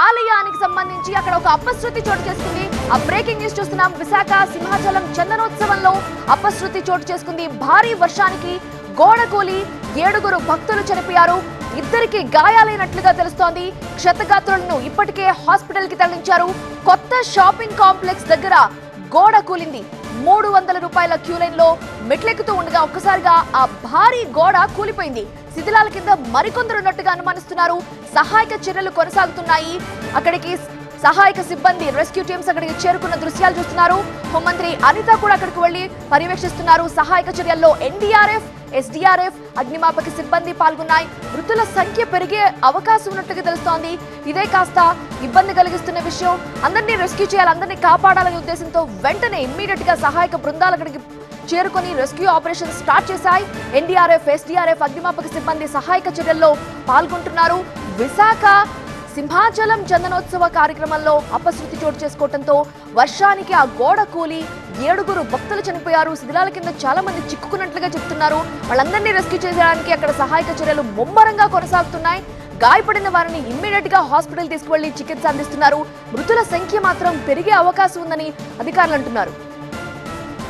ఆలయానికి సంబంధించి అక్కడ ఒక అపశృతి చోటు చేసుకుంది. ఆ బ్రేకింగ్ న్యూస్ చూస్తున్నాం. విశాఖ సింహాచలం చందనోత్సవంలో అపశృతి చోటు చేసుకుంది. భారీ వర్షానికి గోడ కూలి 7 భక్తులు చనిపోయారు. ఇద్దరికి గాయాలైనట్లుగా తెలుస్తోంది. క్షతగాత్రులను ఇప్పటికే హాస్పిటల్ కి తరలించారు. కొత్త షాపింగ్ కాంప్లెక్స్ దగ్గర గోడ కూలింది. 300 రూపాయల క్యూ లైన్ లో మెట్లెక్కుతూ ఉండగా ఒక్కసారిగా ఆ భారీ గోడ కూలిపోయింది. శిథిలాల కింద మరికొందరు ఉన్నట్టుగా అనుమానిస్తున్నారు. సహాయక చర్యలు కొనసాగుతున్నాయి. అక్కడికి సహాయక సిబ్బంది రెస్క్యూ టీమ్స్ అక్కడికి చేరుకున్న దృశ్యాలు చూస్తున్నారు. హోంమంత్రి అనిత కూడా అక్కడికి వెళ్లి పర్యవేక్షిస్తున్నారు. సహాయక చర్యల్లో ఎన్డీఆర్ఎఫ్, ఎస్డీఆర్ఎఫ్, అగ్నిమాపక సిబ్బంది పాల్గొన్నాయి. మృతుల సంఖ్య పెరిగే అవకాశం ఉన్నట్టుగా తెలుస్తోంది. ఇదే కాస్త ఇబ్బంది కలిగిస్తున్న విషయం. అందరినీ రెస్క్యూ చేయాలి, అందరినీ కాపాడాలనే ఉద్దేశంతో వెంటనే ఇమ్మీడియట్ గా సహాయక బృందాలు అక్కడికి చేరుకొని రెస్క్యూ ఆపరేషన్ స్టార్ట్ చేశాయి. ఎన్డీఆర్ఎఫ్, ఎస్డీఆర్ఎఫ్, అగ్నిమాపక సిబ్బంది సహాయక చర్యల్లో పాల్గొంటున్నారు. విశాఖ సింహాచలం చందనోత్సవ కార్యక్రమంలో అపశృతి చోటు చేసుకోవడంతో వర్షానికి ఆ గోడ కూలి 7 భక్తులు చనిపోయారు. శిథిలాల కింద చాలా మంది చిక్కుకున్నట్లుగా చెప్తున్నారు. వాళ్ళందరినీ రెస్క్యూ చేయడానికి అక్కడ సహాయక చర్యలు ముమ్మరంగా కొనసాగుతున్నాయి. గాయపడిన వారిని ఇమ్మీడియట్ గా హాస్పిటల్ తీసుకువెళ్లి చికిత్స అందిస్తున్నారు. మృతుల సంఖ్య మాత్రం పెరిగే అవకాశం ఉందని అధికారులు అంటున్నారు.